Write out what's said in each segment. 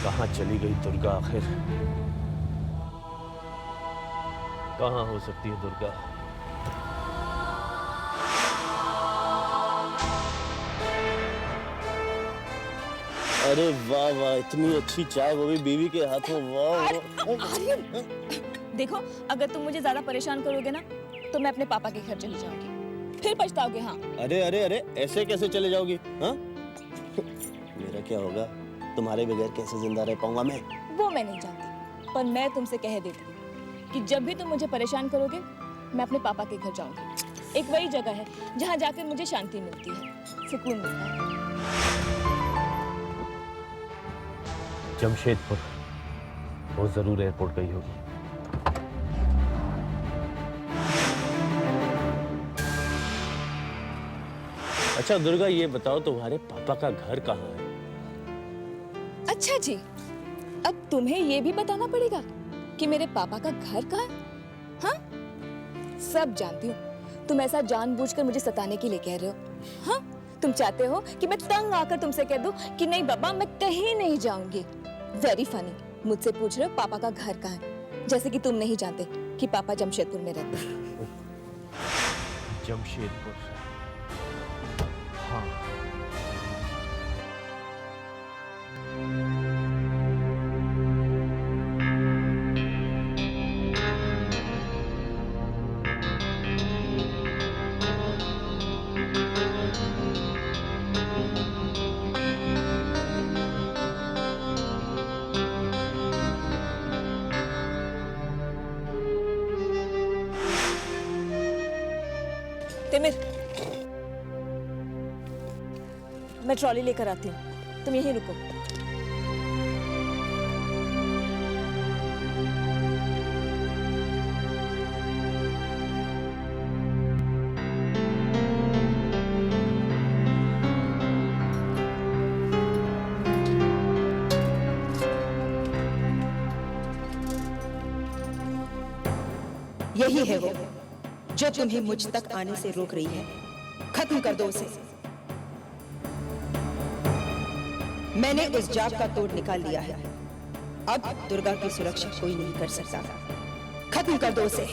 कहाँ चली गई दुर्गा आखिर? कहाँ हो सकती है दुर्गा? अरे वाह वाह, इतनी अच्छी चाय, वो भी बीवी के हाथों। वाह आर्यन, देखो अगर तुम मुझे ज्यादा परेशान करोगे ना तो मैं अपने पापा के घर चली जाऊंगी, फिर पछताओगे। हाँ। अरे अरे अरे, ऐसे कैसे चले जाओगी? हाँ? मेरा क्या होगा? तुम्हारे बगैर कैसे जिंदा रह पाऊंगा मैं? वो मैं नहीं जानती, पर मैं तुमसे कह देती हूँ कि जब भी तुम मुझे परेशान करोगे मैं अपने पापा के घर जाऊंगी। एक वही जगह है जहाँ जाकर मुझे शांति मिलती है, सुकून मिलता है। जमशेदपुर। वो जरूर एयरपोर्ट गई होगी। अच्छा दुर्गा, ये बताओ तुम्हारे पापा का घर कहाँ है? अच्छा जी, अब तुम्हें ये भी बताना पड़ेगा कि मेरे पापा का घर कहाँ है? हाँ, सब जानती हूँ। तुम ऐसा जानबूझकर मुझे सताने के लिए कह रहे हो। हाँ, तुम चाहते हो कि मैं तंग आकर तुमसे कह दूं कि नहीं बाबा मैं कहीं नहीं जाऊंगी। वेरी फनी, मुझसे पूछ रहे हो पापा का घर कहाँ है, जैसे कि तुम नहीं जानते कि पापा जमशेदपुर में रहते हैं। जमशेदपुर। हाँ। तिमिर, मैं ट्रॉली लेकर आती हूँ, तुम यहीं रुको। यही है वो जो तुम्हें मुझ तक आने से रोक रही है। खत्म कर दो उसे। मैंने उस जाप का तोड़ निकाल लिया है। अब दुर्गा की सुरक्षा कोई नहीं कर सकता। खत्म कर दो उसे।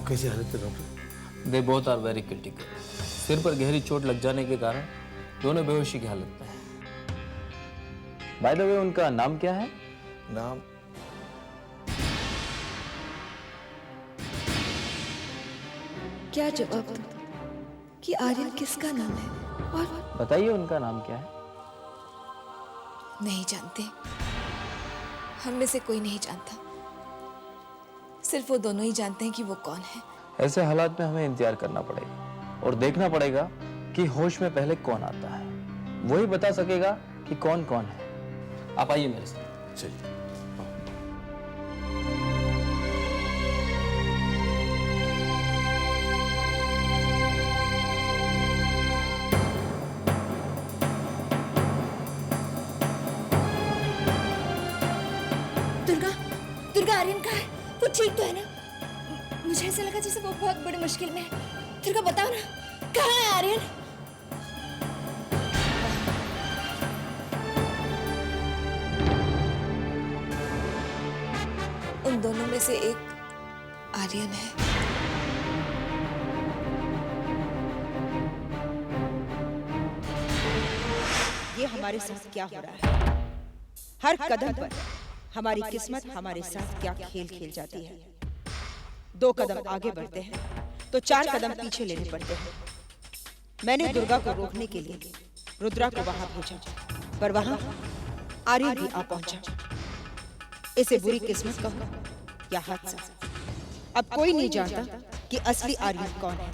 कैसी हालत है doctor? They both are very critical. सिर पर गहरी चोट लग जाने के कारण दोनों बेहोशी की हालत में हैं। बाय द वे उनका नाम क्या है? नाम क्या जवाब दूं कि आर्यन किसका नाम है? और बताइए उनका नाम क्या है? नहीं जानते, हम में से कोई नहीं जानता। सिर्फ वो दोनों ही जानते हैं कि वो कौन है। ऐसे हालात में हमें इंतजार करना पड़ेगा और देखना पड़ेगा कि होश में पहले कौन आता है। वही बता सकेगा कि कौन कौन है। आप आइए मेरे साथ। चलिए। दुर्गा, दुर्गा आर्यन कहाँ है? वो ठीक तो है ना? मुझे ऐसा लगा जैसे वो बहुत बड़ी मुश्किल में है। दुर्गा बताओ ना, कहाँ है आर्यन? उन दोनों में से एक आर्यन है। ये हमारे साथ क्या हो रहा है? हर कदम पर हमारी किस्मत हमारे साथ क्या खेल खेल जाती है। 2 कदम आगे बढ़ते हैं तो 4 कदम पीछे लेने पड़ते हैं। मैंने दुर्गा को रोकने के लिए रुद्रा को वहां भेजा, पर वहां आर्यन भी आ पहुंचा। इसे बुरी किस्मत कहो या हादसा, अब कोई नहीं जानता कि असली आर्यन कौन है।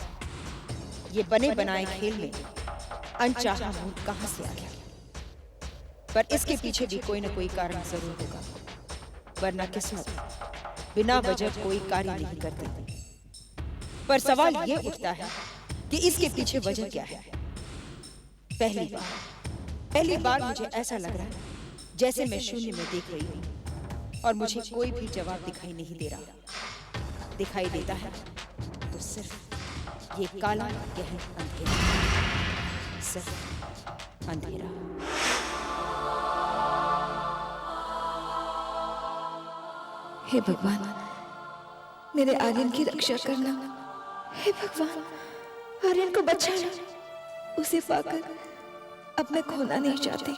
ये बने बनाए खेल में अनचाहा मूड कहां से आ गया, पर इसके पीछे भी कोई न कोई कारण जरूर होगा, वरना किस्मत बिना वजह कोई कार्य नहीं करती। पर सवाल ये उठता है कि इसके पीछे वजह क्या है। पहली बार मुझे ऐसा लग रहा है जैसे मैं शून्य में देख रही हूँ और मुझे कोई भी जवाब दिखाई नहीं दे रहा। दिखाई देता है तो सिर्फ ये काला गहन अंधेरा, सिर्फ अंधेरा। हे भगवान, मेरे आर्यन की रक्षा करना। हे भगवान, आर्यन को बचाना। उसे पाकर अब मैं खोना नहीं चाहती।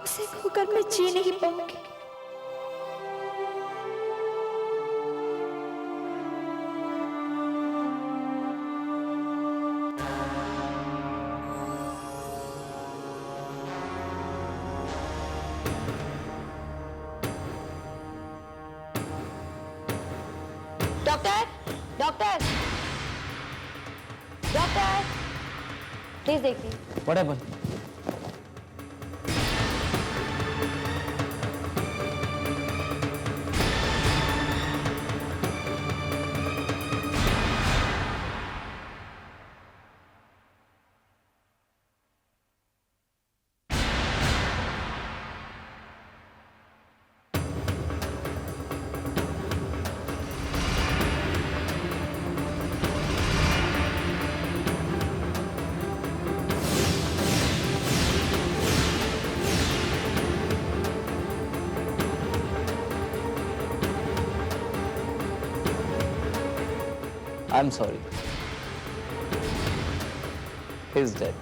उसे खोकर मैं जी नहीं पाऊंगी। डॉक्टर, डॉक्टर, डॉक्टर, प्लीज देखिए। What happened? I'm sorry. He's dead.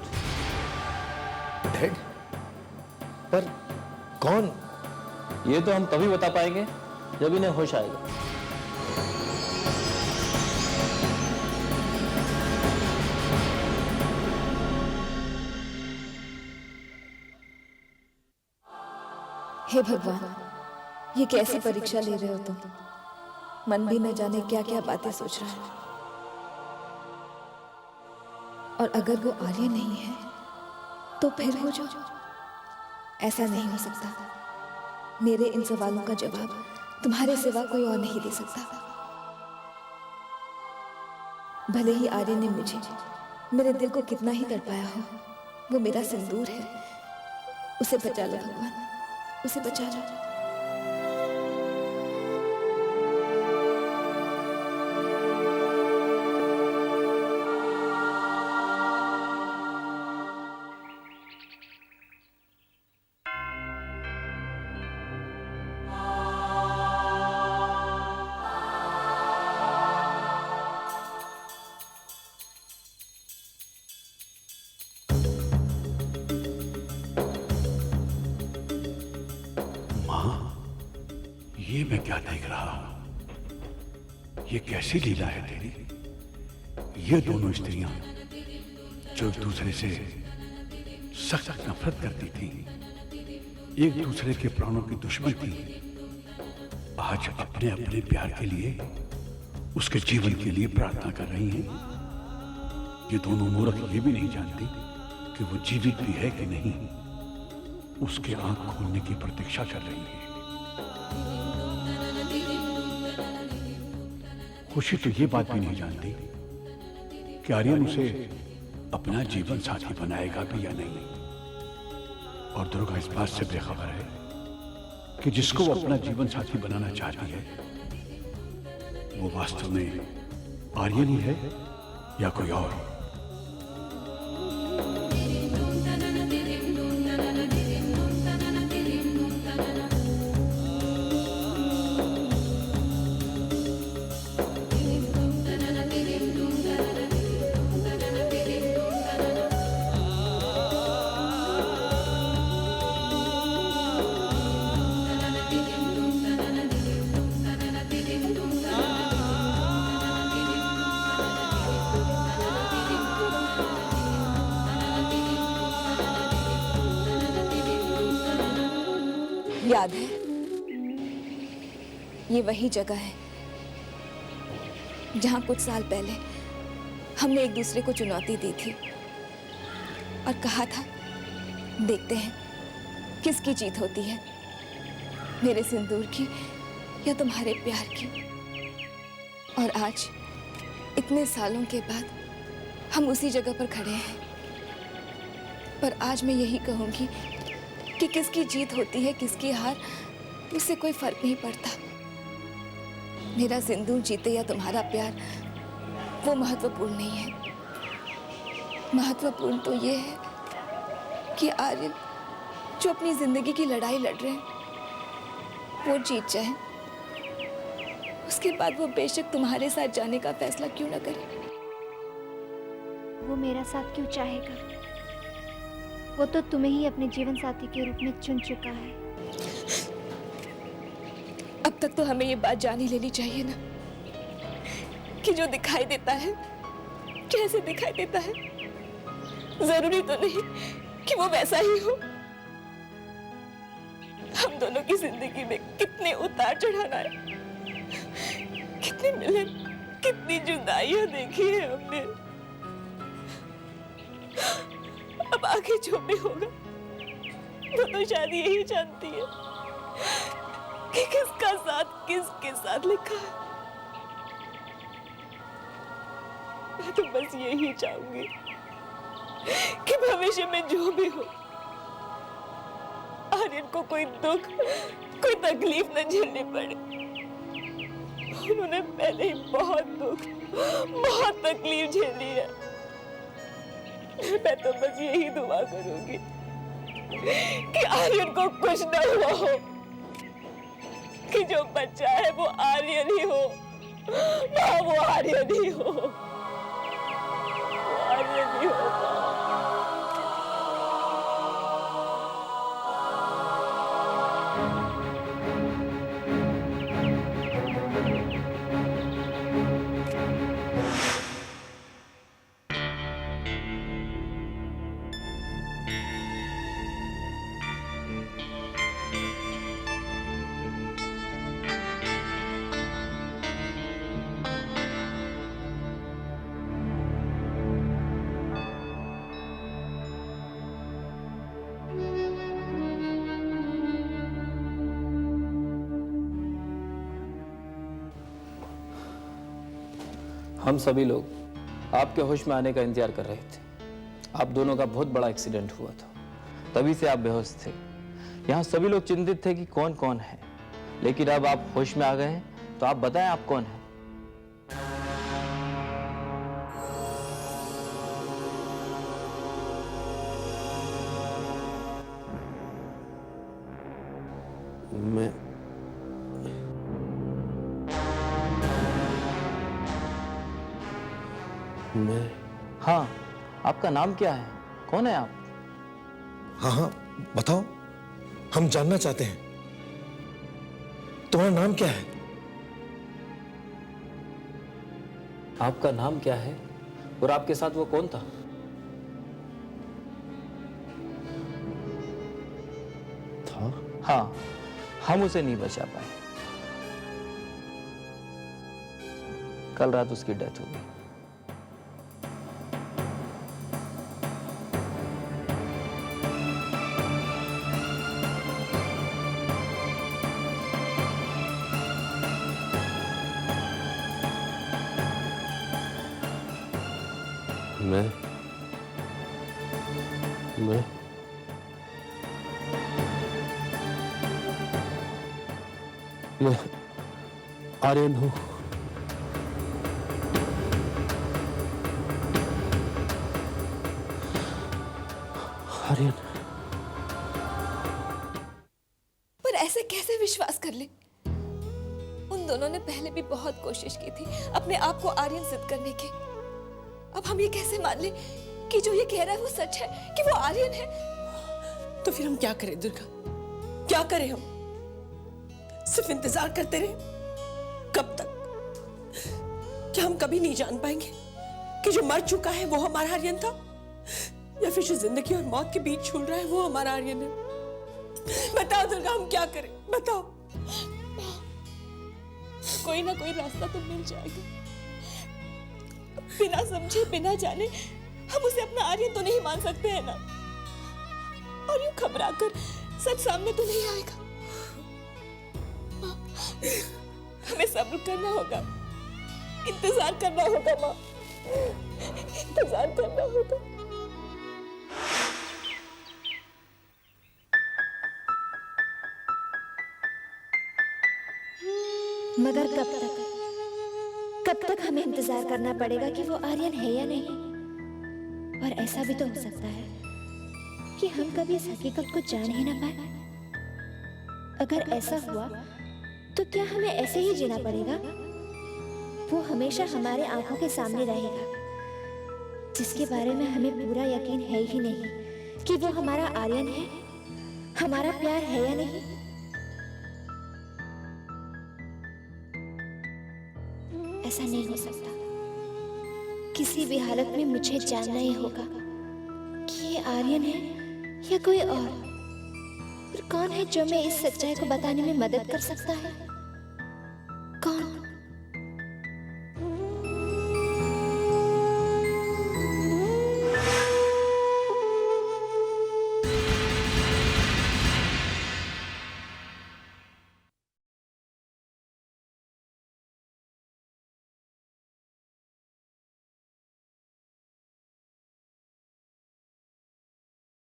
Dead? पर कौन? ये तो हम तभी बता पाएंगे जब इन्हें होश आएगा। हे भगवान, ये कैसी परीक्षा ले रहे हो तुम? मन भी न जाने क्या क्या बातें सोच रहा है। और अगर वो आर्य नहीं है तो फिर वो जो? ऐसा नहीं हो सकता। मेरे इन सवालों का जवाब तुम्हारे सिवा कोई और नहीं दे सकता। भले ही आर्य ने मुझे, मेरे दिल को कितना ही तड़पाया हो, वो मेरा सिंदूर है। उसे बचा लो भगवान, उसे बचा लो। मैं क्या देख रहा हूं? ये कैसी लीला है तेरी? ये दोनों स्त्रियां जो एक दूसरे से सख्त नफरत करती थी, एक दूसरे के प्राणों की दुश्मन थी, आज अपने अपने प्यार के लिए, उसके जीवन के लिए प्रार्थना कर रही हैं। ये दोनों मूर्ख ये भी नहीं जानती कि वो जीवित भी है कि नहीं, उसके आंख खोलने की प्रतीक्षा कर रही है। खुशी तो ये बात भी नहीं जानती कि आर्यन उसे अपना जीवन साथी बनाएगा भी या नहीं। और दुर्गा इस बात से बेखबर है कि जिसको वो अपना जीवन साथी बनाना चाहती है, वो वास्तव में आर्यन ही है या कोई और। याद है, ये वही जगह है जहां कुछ साल पहले हमने एक दूसरे को चुनौती दी थी और कहा था, देखते हैं किसकी जीत होती है, मेरे सिंदूर की या तुम्हारे प्यार की। और आज इतने सालों के बाद हम उसी जगह पर खड़े हैं। पर आज मैं यही कहूंगी कि किसकी जीत होती है, किसकी हार, उससे कोई फर्क नहीं पड़ता। मेरा सिंदूर जीते या तुम्हारा प्यार, वो महत्वपूर्ण नहीं है। महत्वपूर्ण तो ये है कि आर्यन जो अपनी जिंदगी की लड़ाई लड़ रहे हैं, वो जीत जाए। उसके बाद वो बेशक तुम्हारे साथ जाने का फैसला क्यों ना करे। वो मेरा साथ क्यों चाहेगा? वो तो तुम्हें ही अपने जीवन साथी के रूप में चुन चुका है। अब तक तो हमें ये बात जान ही लेनी चाहिए ना कि जो दिखाई देता है कैसे दिखाई देता है। जरूरी तो नहीं कि वो वैसा ही हो। हम दोनों की जिंदगी में कितने उतार चढ़ाव आए, कितने मिलन, कितनी जुदाइयां देखी है हमने। अब आगे जो भी होगा, वो तो शादी यही जानती है कि किसका साथ किसके साथ लिखा है। मैं तो बस यही चाहूंगी कि भविष्य में जो भी हो, आर्यन को कोई दुख, कोई तकलीफ न झेलनी पड़े। उन्होंने पहले ही बहुत दुख, बहुत तकलीफ झेली है। मैं तो बस यही दुआ करूंगी कि आर्यन को कुछ न हुआ हो, कि जो बच्चा है वो आर्यन ही हो, वो आर्यन ही हो, वो आर्यन ही हो। हम सभी लोग आपके होश में आने का इंतजार कर रहे थे। आप दोनों का बहुत बड़ा एक्सीडेंट हुआ था, तभी से आप बेहोश थे। यहाँ सभी लोग चिंतित थे कि कौन कौन है, लेकिन अब आप होश में आ गए हैं, तो आप बताएं आप कौन हैं? मैं हाँ, आपका नाम क्या है? कौन है आप? हाँ हाँ बताओ, हम जानना चाहते हैं। तुम्हारा नाम क्या है? आपका नाम क्या है और आपके साथ वो कौन था? हाँ, हम उसे नहीं बचा पाए। कल रात उसकी डेथ हो गई। मैं आर्यन हूँ। आर्यन। पर ऐसे कैसे विश्वास कर ले? उन दोनों ने पहले भी बहुत कोशिश की थी अपने आप को आर्यन सिद्ध करने की। अब हम ये कैसे मान ले कि जो ये कह रहा है वो सच है, कि वो आर्यन है? तो फिर हम क्या करें दुर्गा? क्या करें हम? सिर्फ इंतजार करते रहे? कब तक? क्या हम कभी नहीं जान पाएंगे कि जो मर चुका है वो हमारा आर्यन था, या फिर जो जिंदगी और मौत के बीच झूल रहा है वो हमारा आर्यन है? बताओ दुर्गा, हम क्या करें? बताओ। कोई ना कोई रास्ता तो मिल जाएगा। बिना समझे बिना जाने हम उसे अपना आर्यन तो नहीं मान सकते हैं ना। और यूं घबरा कर सच सामने तो नहीं आएगा। हमें सब्र करना होगा, इंतजार करना होगा माँ, इंतजार करना होगा। मगर कब तक हमें इंतजार करना पड़ेगा कि वो आर्यन है या नहीं? और ऐसा भी तो हो सकता है कि हम कभी इस हकीकत को जान ही ना पाए। अगर ऐसा हुआ तो क्या हमें ऐसे ही जीना पड़ेगा? वो हमेशा हमारे आंखों के सामने रहेगा, जिसके बारे में हमें पूरा यकीन है ही नहीं कि वो हमारा आर्यन है, हमारा प्यार है या नहीं। ऐसा नहीं हो सकता। किसी भी हालत में मुझे जानना ही होगा कि ये आर्यन है या कोई और। फिर कौन है जो मैं इस सच्चाई को बताने में मदद कर सकता है?